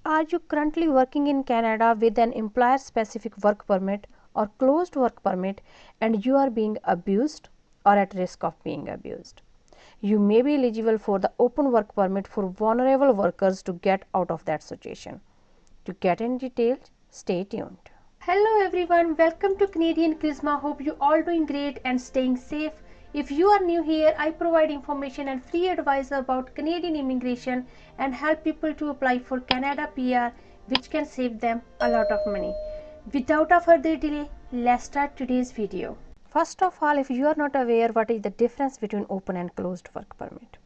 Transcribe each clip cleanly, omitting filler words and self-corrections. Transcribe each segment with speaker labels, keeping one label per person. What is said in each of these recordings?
Speaker 1: Are you currently working in Canada with an employer specific work permit or closed work permit and you are being abused or at risk of being abused? You may be eligible for the open work permit for vulnerable workers to get out of that situation. To get in details, stay tuned. Hello everyone, welcome to Canadian Charisma. Hope you all doing great and staying safe. If you are new here, I provide information and free advice about Canadian immigration and help people to apply for Canada PR, which can save them a lot of money. Without a further delay, let's start today's video. First of all, if you are not aware what is the difference between open and closed work permit.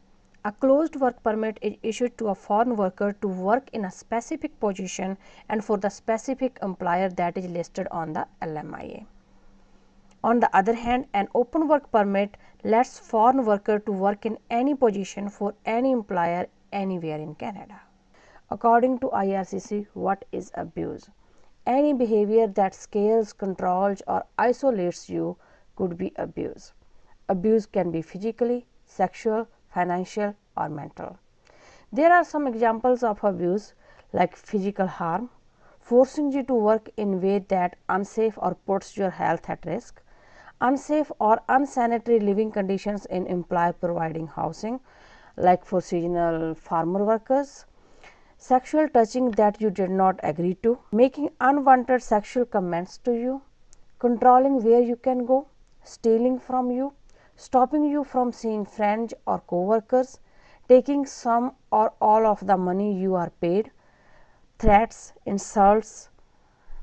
Speaker 1: A closed work permit is issued to a foreign worker to work in a specific position and for the specific employer that is listed on the LMIA. On the other hand, an open work permit lets foreign worker to work in any position for any employer anywhere in Canada. According to IRCC, what is abuse? Any behavior that scares, controls or isolates you could be abuse. Abuse can be physically, sexual, financial or mental. There are some examples of abuse like physical harm, forcing you to work in a way that unsafe or puts your health at risk, unsafe or unsanitary living conditions in employer providing housing like for seasonal farmer workers, sexual touching that you did not agree to, making unwanted sexual comments to you, controlling where you can go, stealing from you, stopping you from seeing friends or co-workers, taking some or all of the money you are paid, threats, insults,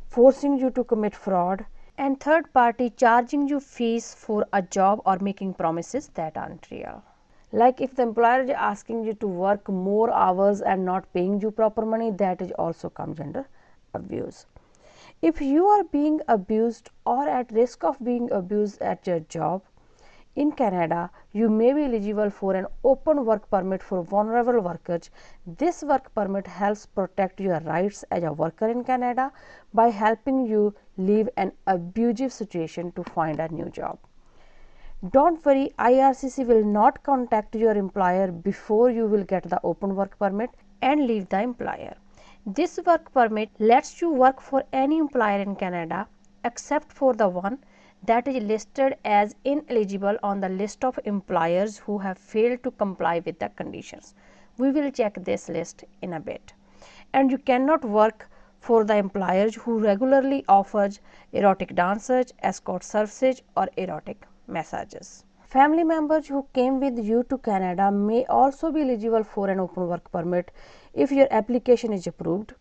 Speaker 1: forcing you to commit fraud, and third party charging you fees for a job or making promises that aren't real. Like if the employer is asking you to work more hours and not paying you proper money, that is also comes under abuse. If you are being abused or at risk of being abused at your job, in Canada, you may be eligible for an open work permit for vulnerable workers. This work permit helps protect your rights as a worker in Canada by helping you leave an abusive situation to find a new job. Don't worry, IRCC will not contact your employer before you will get the open work permit and leave the employer. This work permit lets you work for any employer in Canada except for the one that is listed as ineligible on the list of employers who have failed to comply with the conditions. We will check this list in a bit. And you cannot work for the employers who regularly offers erotic dancers, escort services or erotic massages. Family members who came with you to Canada may also be eligible for an open work permit if your application is approved.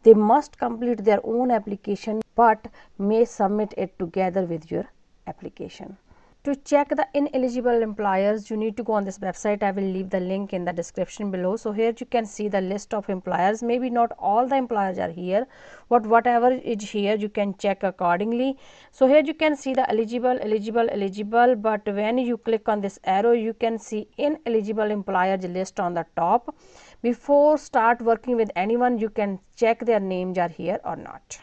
Speaker 1: They must complete their own application but may submit it together with your application. To check the ineligible employers, you need to go on this website. I will leave the link in the description below. So here you can see the list of employers. Maybe not all the employers are here, but whatever is here you can check accordingly. So here you can see the eligible, but when you click on this arrow you can see ineligible employers list on the top. Before start working with anyone, you can check their names are here or not.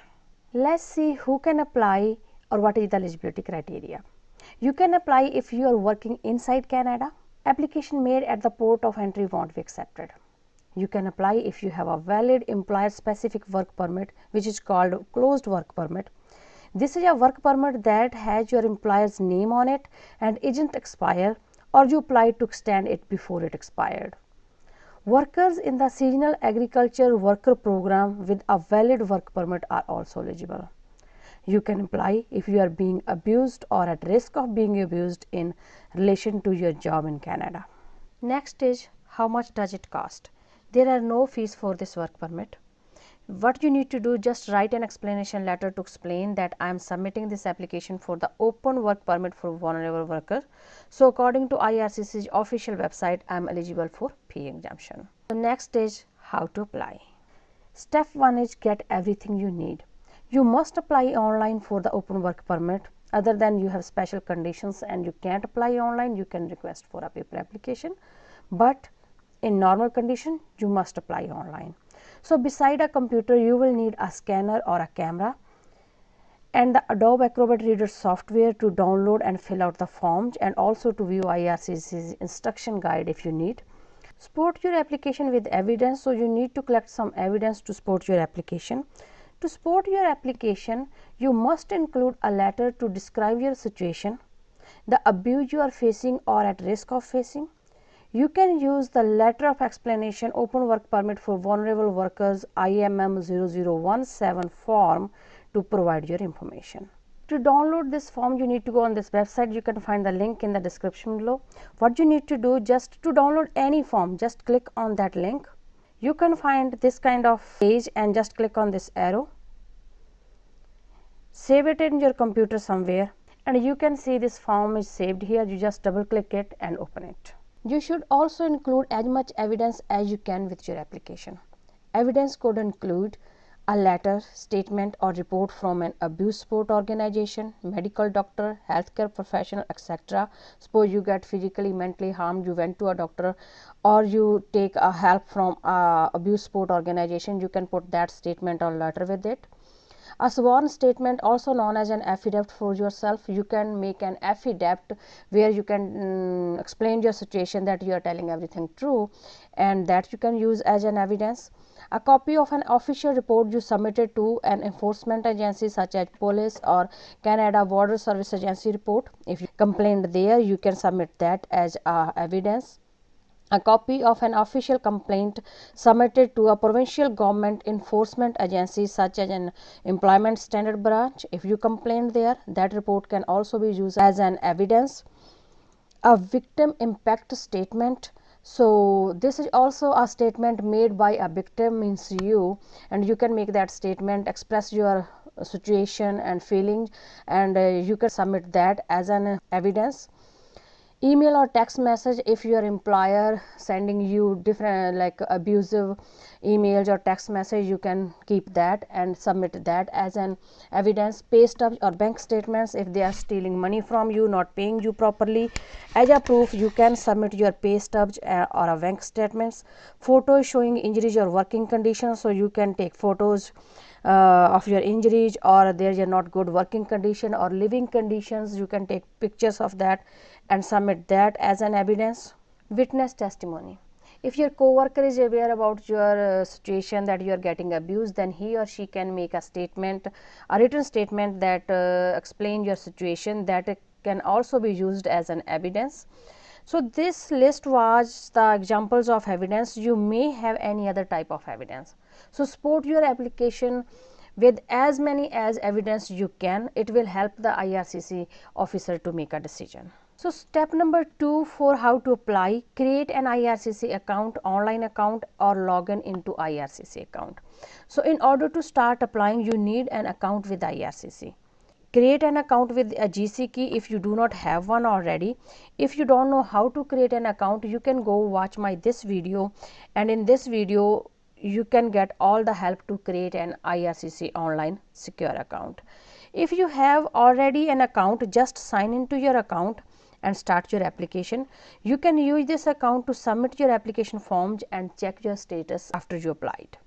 Speaker 1: Let's see who can apply or what is the eligibility criteria. You can apply if you are working inside Canada. Application made at the port of entry won't be accepted. You can apply if you have a valid employer specific work permit, which is called closed work permit. This is a work permit that has your employer's name on it and isn't expired, or you applied to extend it before it expired. Workers in the seasonal agriculture worker program with a valid work permit are also eligible. You can apply if you are being abused or at risk of being abused in relation to your job in Canada. Next is, how much does it cost? There are no fees for this work permit. What you need to do, just write an explanation letter to explain that I am submitting this application for the open work permit for vulnerable workers. So according to IRCC's official website, I am eligible for fee exemption. The next is how to apply. Step 1 is get everything you need. You must apply online for the open work permit. Other than you have special conditions and you can't apply online, you can request for a paper application. But in normal condition, you must apply online. So beside a computer, you will need a scanner or a camera and the Adobe Acrobat Reader software to download and fill out the forms, and also to view IRCC's instruction guide if you need. Support your application with evidence. So you need to collect some evidence to support your application. To support your application, you must include a letter to describe your situation, the abuse you are facing or at risk of facing. You can use the letter of explanation open work permit for vulnerable workers IMM 0017 form to provide your information. To download this form, you need to go on this website. You can find the link in the description below. What you need to do, just to download any form, just click on that link. You can find this kind of page and just click on this arrow. Save it in your computer somewhere, and you can see this form is saved here. You just double click it and open it. You should also include as much evidence as you can with your application. Evidence could include a letter, statement or report from an abuse support organization, medical doctor, healthcare professional, etc. Suppose you get physically, mentally harmed, you went to a doctor, or you take a help from a abuse support organization, you can put that statement or letter with it. A sworn statement, also known as an affidavit for yourself. You can make an affidavit where you can explain your situation, that you are telling everything true, and that you can use as an evidence. A copy of an official report you submitted to an enforcement agency such as police or Canada Border Service Agency report. If you complained there, you can submit that as evidence. A copy of an official complaint submitted to a provincial government enforcement agency such as an employment standard branch. If you complained there, that report can also be used as an evidence. A victim impact statement. So this is also a statement made by a victim, means you, and you can make that statement, express your situation and feeling, and you can submit that as an evidence. Email or text message. If your employer sending you different like abusive emails or text message, you can keep that and submit that as an evidence. Pay stubs or bank statements. If they are stealing money from you, not paying you properly, as a proof you can submit your pay stubs or a bank statements. Photos showing injuries or working conditions. So you can take photos of your injuries, or there are not good working condition or living conditions. You can take pictures of that and submit that as an evidence. Witness testimony. If your co-worker is aware about your situation, that you are getting abused, then he or she can make a statement, a written statement that explain your situation, that can also be used as an evidence. So this list was the examples of evidence. You may have any other type of evidence. So support your application with as many as evidence you can. It will help the IRCC officer to make a decision. So step number 2 for how to apply: create an IRCC account, online account, or log in into IRCC account. So in order to start applying, you need an account with IRCC. Create an account with a GC key if you do not have one already. If you don't know how to create an account, you can go watch this video, and in this video you can get all the help to create an IRCC online secure account. If you have already an account, just sign into your account and start your application. You can use this account to submit your application forms and check your status after you applied.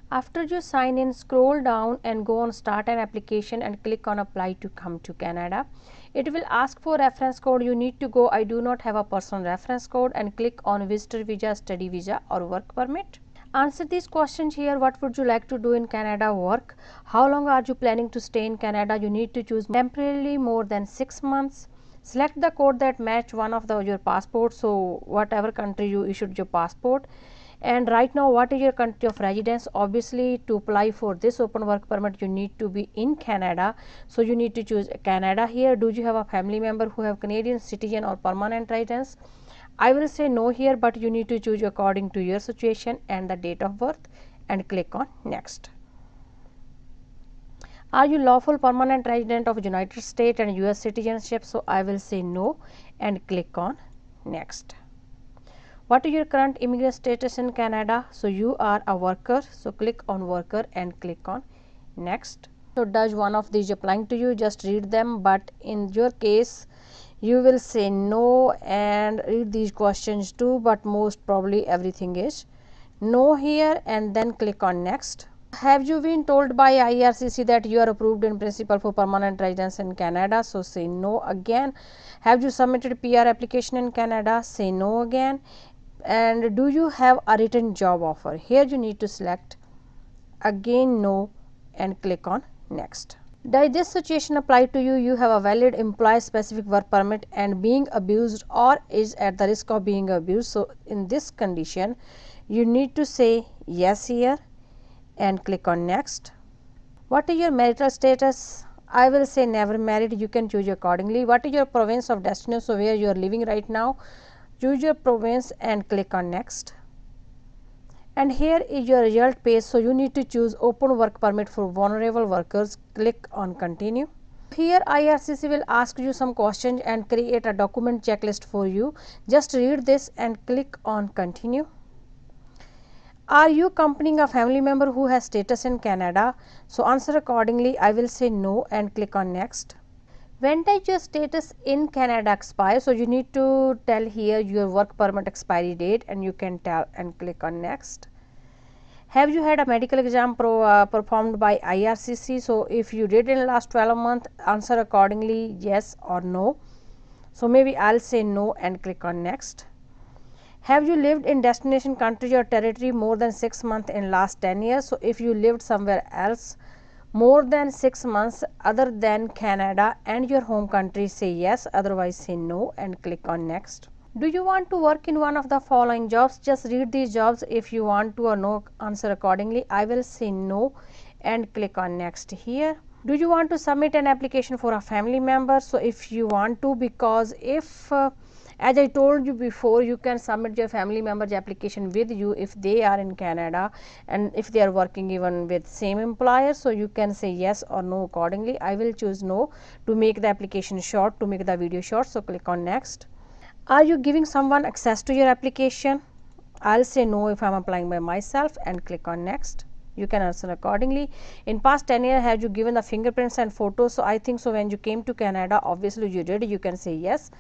Speaker 1: After you sign in, scroll down and go on start an application and click on apply to come to Canada. It will ask for reference code. You need to go I do not have a personal reference code and click on visitor visa, study visa, or work permit. Answer these questions here. What would you like to do in Canada? Work. How long are you planning to stay in Canada? You need to choose temporarily more than 6 months. Select the code that match one of your passport. So whatever country you issued your passport. And right now, what is your country of residence? Obviously, to apply for this open work permit, you need to be in Canada. So you need to choose Canada here. Do you have a family member who have Canadian citizen or permanent residence? I will say no here, but you need to choose according to your situation and the date of birth and click on next. Are you lawful permanent resident of United States and US citizenship? So I will say no and click on next. What is your current immigrant status in Canada? So you are a worker, so click on worker and click on next. So does one of these applying to you? Just read them, but in your case you will say no and read these questions too, but most probably everything is no here, and then click on next. Have you been told by IRCC that you are approved in principle for permanent residence in Canada? So say no again. Have you submitted PR application in Canada? Say no again. And do you have a written job offer? Here you need to select again no and click on next. Does this situation apply to you? You have a valid employer specific work permit and being abused or is at the risk of being abused. So in this condition you need to say yes here and click on next. What is your marital status? I will say never married, you can choose accordingly. What is your province of destination? So where you are living right now, choose your province and click on next. And here is your result page, so you need to choose open work permit for vulnerable workers, click on continue. Here IRCC will ask you some questions and create a document checklist for you. Just read this and click on continue. Are you accompanying a family member who has status in Canada? So answer accordingly. I will say no and click on next. When does your status in Canada expire? So you need to tell here your work permit expiry date and you can tell and click on next. Have you had a medical exam performed by IRCC? So if you did in the last 12 months, answer accordingly yes or no. So maybe I'll say no and click on next. Have you lived in destination country or territory more than 6 months in last 10 years? So if you lived somewhere else more than 6 months other than Canada and your home country, say yes, otherwise say no and click on next. Do you want to work in one of the following jobs? Just read these jobs. If you want to or no, answer accordingly. I will say no and click on next here. Do you want to submit an application for a family member? So if you want to, because if as I told you before, you can submit your family member's application with you if they are in Canada and if they are working even with same employer. So you can say yes or no accordingly. I will choose no to make the application short, to make the video short. So click on next. Are you giving someone access to your application? I'll say no if I'm applying by myself and click on next. You can answer accordingly. In past 10 years, have you given the fingerprints and photos? So I think so when you came to Canada, obviously you did. You can say yes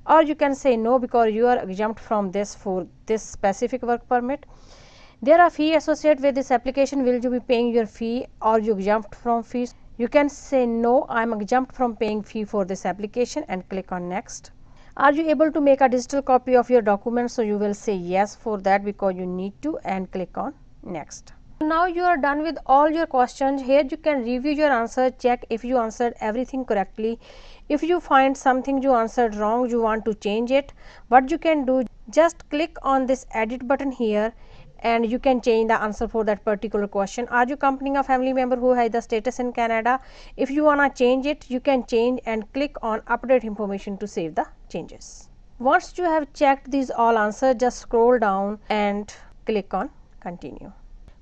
Speaker 1: or you can say no because you are exempt from this for this specific work permit. There are fee associated with this application. Will you be paying your fee or you exempt from fees? You can say no, I am exempt from paying fee for this application and click on next. Are you able to make a digital copy of your documents? So you will say yes for that because you need to and click on next. Now you are done with all your questions. Here you can review your answer, check if you answered everything correctly. If you find something you answered wrong, you want to change it, what you can do, just click on this edit button here and you can change the answer for that particular question. Are you accompanying a family member who has the status in Canada? If you want to change it, you can change and click on update information to save the changes. Once you have checked these all answers, just scroll down and click on continue.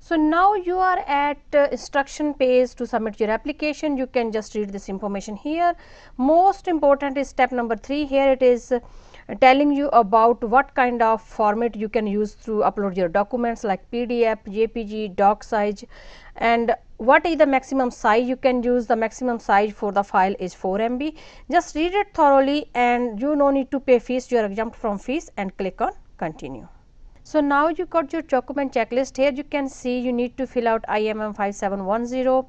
Speaker 1: So now you are at instruction page to submit your application. You can just read this information here. Most important is step number 3. Here it is telling you about what kind of format you can use to upload your documents like PDF, JPG, doc size, and what is the maximum size you can use. The maximum size for the file is 4 MB. Just read it thoroughly and you no need to pay fees. You are exempt from fees and click on continue. So now you got your document checklist. Here you can see you need to fill out IMM 5710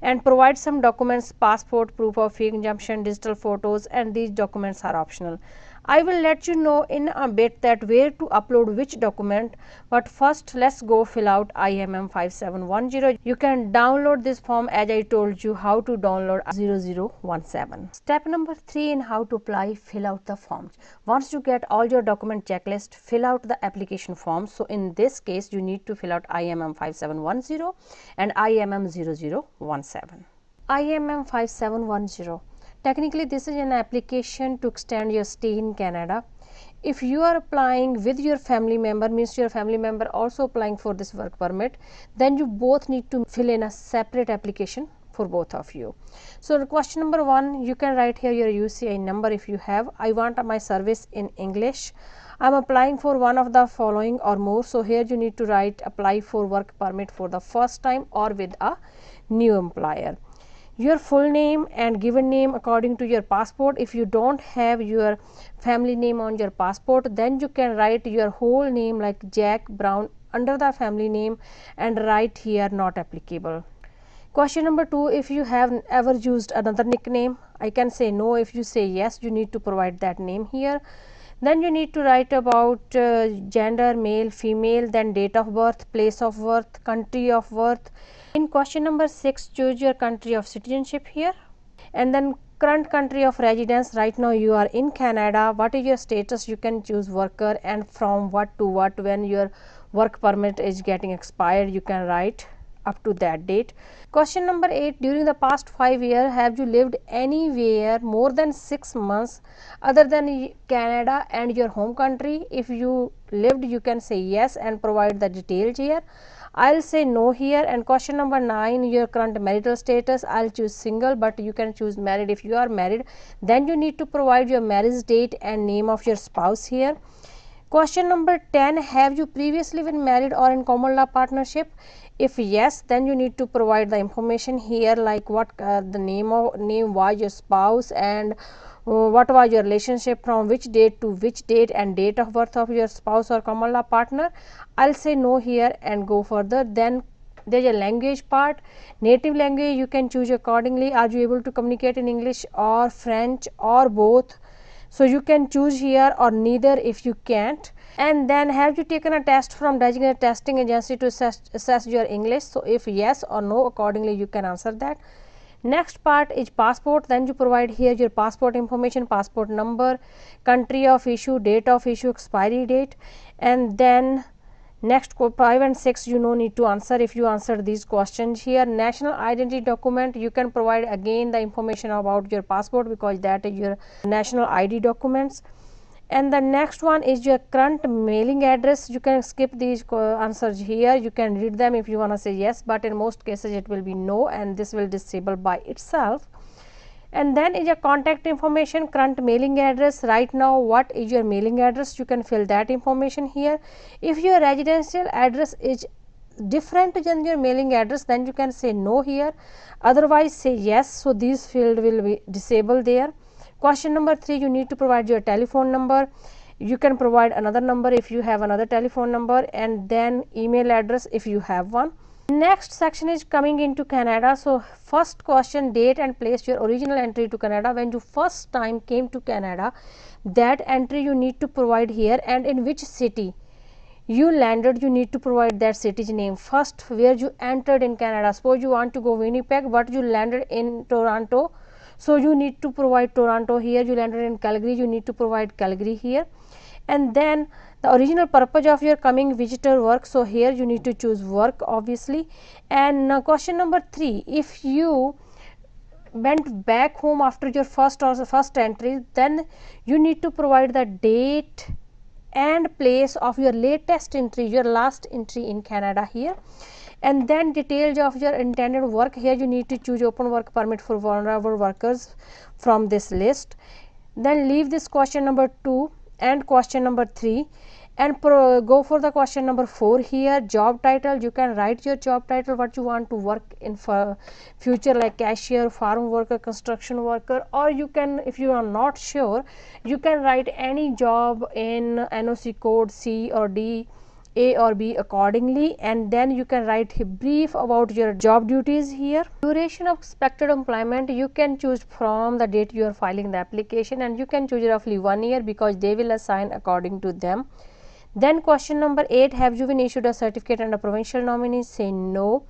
Speaker 1: and provide some documents, passport, proof of fee exemption, digital photos, and these documents are optional. I will let you know in a bit that where to upload which document, but first let's go fill out IMM 5710. You can download this form as I told you how to download 0017. Step number 3 in how to apply, fill out the forms. Once you get all your document checklist, fill out the application form. So in this case you need to fill out IMM 5710 and IMM 0017. IMM 5710. Technically, this is an application to extend your stay in Canada. If you are applying with your family member, means your family member also applying for this work permit, then you both need to fill in a separate application for both of you. So question number 1, you can write here your UCI number if you have. I want my service in English. I am applying for one of the following or more. So here you need to write apply for work permit for the first time or with a new employer. Your full name and given name according to your passport. If you don't have your family name on your passport, then you can write your whole name like Jack Brown under the family name and write here not applicable. Question number 2, if you have ever used another nickname, I can say no. If you say yes, you need to provide that name here. Then you need to write about gender, male, female, then date of birth, place of birth, country of birth. In question number 6, choose your country of citizenship here, and then current country of residence. Right now you are in Canada. What is your status? You can choose worker, and from what to what, when your work permit is getting expired, you can write up to that date. Question number 8, during the past 5 years have you lived anywhere more than 6 months other than Canada and your home country? If you lived, you can say yes and provide the details here. I'll say no here. And question number 9, your current marital status. I'll choose single, but you can choose married. If you are married, then you need to provide your marriage date and name of your spouse here. Question number 10, have you previously been married or in common law partnership? If yes, then you need to provide the information here, like what the name was your spouse, and what was your relationship from which date to which date, and date of birth of your spouse or common law partner. I'll say no here and go further. Then there is a language part. Native language you can choose accordingly. Are you able to communicate in English or French or both? So you can choose here, or neither if you can't. And then have you taken a test from designated testing agency to assess your English? So if yes or no, accordingly you can answer that. Next part is passport. Then you provide here your passport information, passport number, country of issue, date of issue, expiry date. And then next 5 and 6 you no need to answer if you answer these questions here. National identity document, you can provide again the information about your passport, because that is your national ID documents. And the next one is your current mailing address. You can skip these answers here, you can read them if you want to say yes, but in most cases it will be no, and this will disable by itself. And then is your contact information, current mailing address. Right now what is your mailing address? You can fill that information here. If your residential address is different than your mailing address, then you can say no here, otherwise say yes. So these field will be disabled there. Question number 3, you need to provide your telephone number. You can provide another number if you have another telephone number, and then email address if you have one. Next section is coming into Canada. So first question, date and place your original entry to Canada. When you first time came to Canada, that entry you need to provide here, and in which city you landed, you need to provide that city's name. First, where you entered in Canada. Suppose you want to go Winnipeg, but you landed in Toronto, so you need to provide Toronto here. You landed in Calgary, you need to provide Calgary here. And then the original purpose of your coming visitor work, so here you need to choose work obviously. And question number 3, if you went back home after your first entry, then you need to provide the date and place of your latest entry, your last entry in Canada here. And then details of your intended work. Here you need to choose open work permit for vulnerable workers from this list. Then leave this question number 2 and question number 3, and go for the question number 4 here. Job title, you can write your job title, what you want to work in for future, like cashier, farm worker, construction worker, or you can, if you are not sure, you can write any job in NOC code C or D, A or B accordingly. And then you can write a brief about your job duties here. Duration of expected employment, you can choose from the date you are filing the application, and you can choose roughly 1 year, because they will assign according to them. Then question number 8, have you been issued a certificate under provincial nominee? Say no.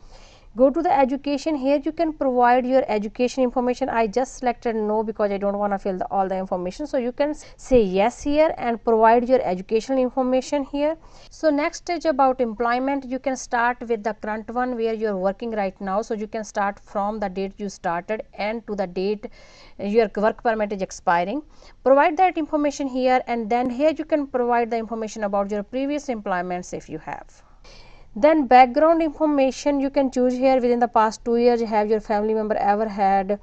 Speaker 1: Go to the education. Here you can provide your education information. I just selected no because I don't want to fill all the information, so you can say yes here and provide your educational information here. So next is about employment. You can start with the current one where you are working right now, so you can start from the date you started and to the date your work permit is expiring. Provide that information here, and then here you can provide the information about your previous employments if you have. Then background information, you can choose here, within the past 2 years have your family member ever had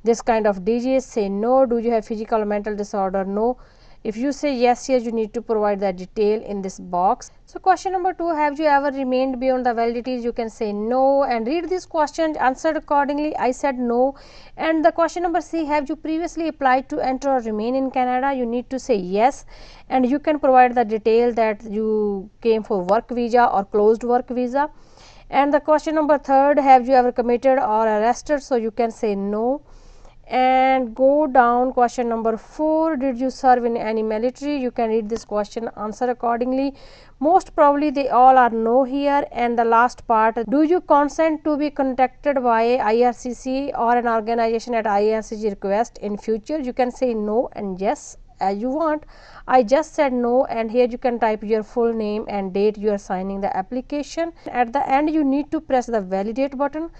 Speaker 1: this kind of disease? Say no. Do you have physical or mental disorder? No. If you say yes here, you need to provide that detail in this box. So question number 2, have you ever remained beyond the validities? You can say no, and read these questions, answered accordingly. I said no. And the question number C, have you previously applied to enter or remain in Canada? You need to say yes, and you can provide the detail that you came for work visa or closed work visa. And the question number 3, have you ever committed or arrested? So you can say no. And go down, question number 4, did you serve in any military? You can read this question, answer accordingly. Most probably they all are no here. And the last part, do you consent to be contacted by IRCC or an organization at IRCC request in future? You can say no and yes as you want. I just said no, and here you can type your full name and date you are signing the application. At the end you need to press the validate button.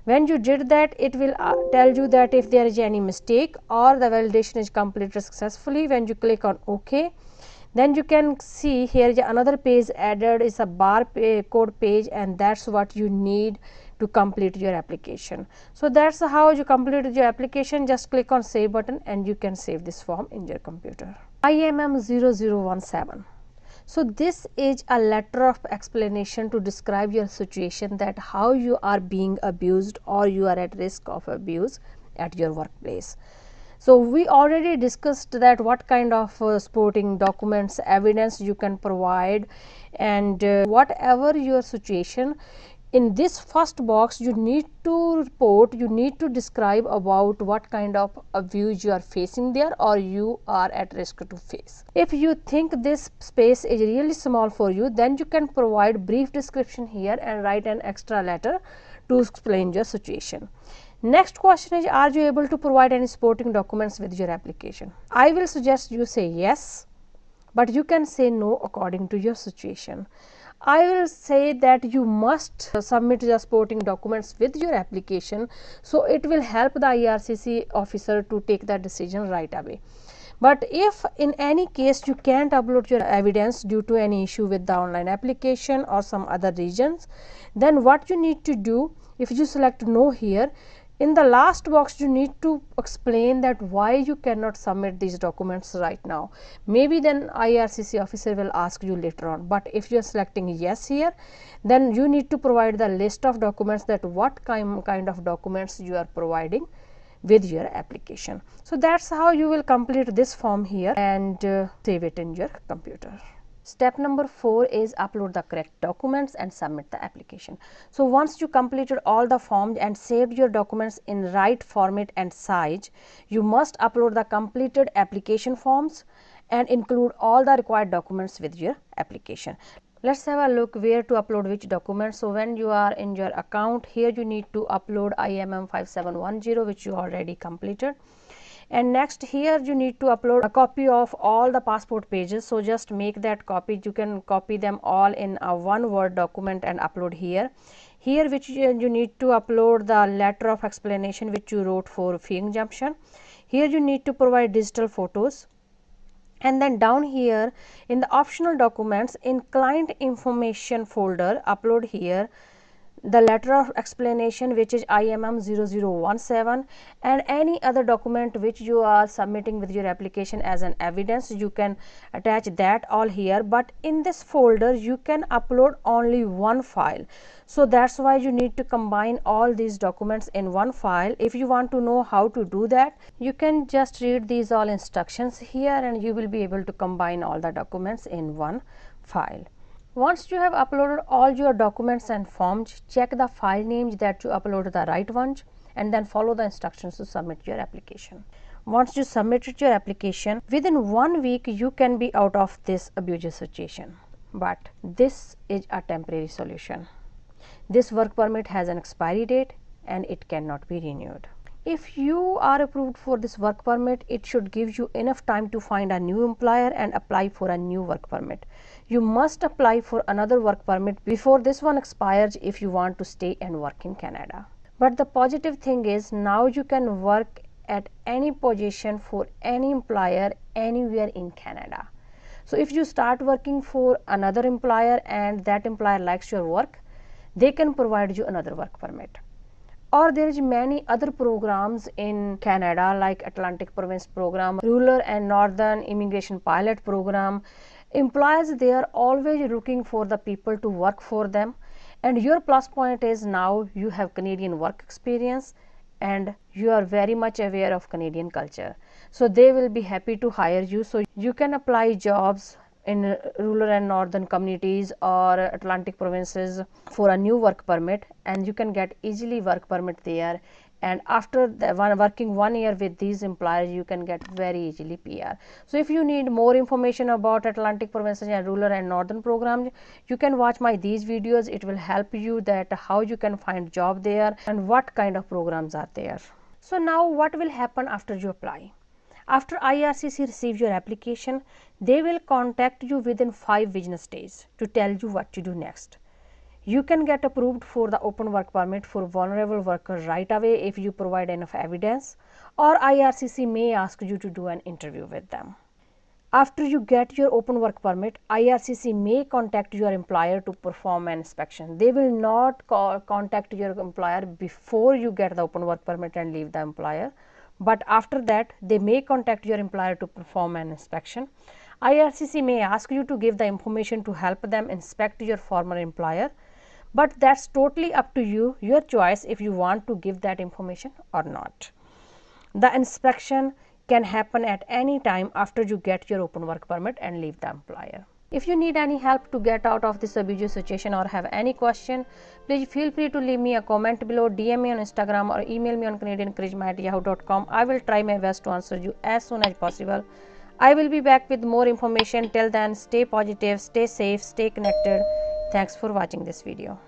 Speaker 1: When you did that, it will tell you that if there is any mistake or the validation is completed successfully. When you click on OK, then you can see here is another page added, is a code page, and that's what you need to complete your application. So that's how you completed your application. Just click on save button and you can save this form in your computer. IMM 0017. So this is a letter of explanation to describe your situation, that how you are being abused or you are at risk of abuse at your workplace. So we already discussed that what kind of supporting documents, evidence you can provide, and whatever your situation. In this first box you need to report, you need to describe about what kind of abuse you are facing there or you are at risk to face. If you think this space is really small for you, then you can provide brief description here and write an extra letter to explain your situation. Next question is, are you able to provide any supporting documents with your application? I will suggest you say yes, but you can say no according to your situation. I will say that you must submit the supporting documents with your application, so it will help the IRCC officer to take that decision right away. But if in any case you can't upload your evidence due to any issue with the online application or some other reasons, then what you need to do, if you select no here, in the last box you need to explain that why you cannot submit these documents right now. Maybe then IRCC officer will ask you later on, but if you are selecting yes here, then you need to provide the list of documents, that what kind of documents you are providing with your application. So that's how you will complete this form here and save it in your computer. Step number 4 is upload the correct documents and submit the application. So once you completed all the forms and saved your documents in right format and size, you must upload the completed application forms and include all the required documents with your application. Let's have a look where to upload which documents. So when you are in your account, here you need to upload IMM 5710, which you already completed. And next here you need to upload a copy of all the passport pages. So just make that copy. You can copy them all in a one Word document and upload here. Here which you need to upload the letter of explanation which you wrote for fee exemption. Here you need to provide digital photos. And then down here in the optional documents, in client information folder, upload here the letter of explanation which is IMM 0017, and any other document which you are submitting with your application as an evidence, you can attach that all here. But in this folder you can upload only one file, so that's why you need to combine all these documents in one file. If you want to know how to do that, you can just read these all instructions here and you will be able to combine all the documents in one file. Once you have uploaded all your documents and forms, check the file names that you uploaded the right ones and then follow the instructions to submit your application. Once you submitted your application, within 1 week you can be out of this abusive situation. But this is a temporary solution. This work permit has an expiry date and it cannot be renewed. If you are approved for this work permit, it should give you enough time to find a new employer and apply for a new work permit. You must apply for another work permit before this one expires if you want to stay and work in Canada. But the positive thing is, now you can work at any position for any employer anywhere in Canada. So if you start working for another employer and that employer likes your work, they can provide you another work permit. Or there is many other programs in Canada like Atlantic Province Program, Rural and Northern Immigration Pilot Program. Employers, they are always looking for the people to work for them, and your plus point is now you have Canadian work experience and you are very much aware of Canadian culture. So they will be happy to hire you. So you can apply jobs in rural and northern communities or Atlantic provinces for a new work permit, and you can get easily work permit there and after working 1 year with these employers, you can get very easily PR. So if you need more information about Atlantic provinces and rural and northern programs, you can watch my these videos. It will help you that how you can find job there and what kind of programs are there. So now what will happen after you apply? After IRCC receives your application, they will contact you within 5 business days to tell you what to do next. You can get approved for the open work permit for vulnerable workers right away if you provide enough evidence, or IRCC may ask you to do an interview with them. After you get your open work permit, IRCC may contact your employer to perform an inspection. They will not contact your employer before you get the open work permit and leave the employer, but after that they may contact your employer to perform an inspection. IRCC may ask you to give the information to help them inspect your former employer, but that's totally up to you, your choice if you want to give that information or not. The inspection can happen at any time after you get your open work permit and leave the employer. If you need any help to get out of this abusive situation or have any question, please feel free to leave me a comment below, DM me on Instagram or email me on canadiancharisma@yahoo.com. I will try my best to answer you as soon as possible. I will be back with more information. Till then, stay positive, stay safe, stay connected. Thanks for watching this video.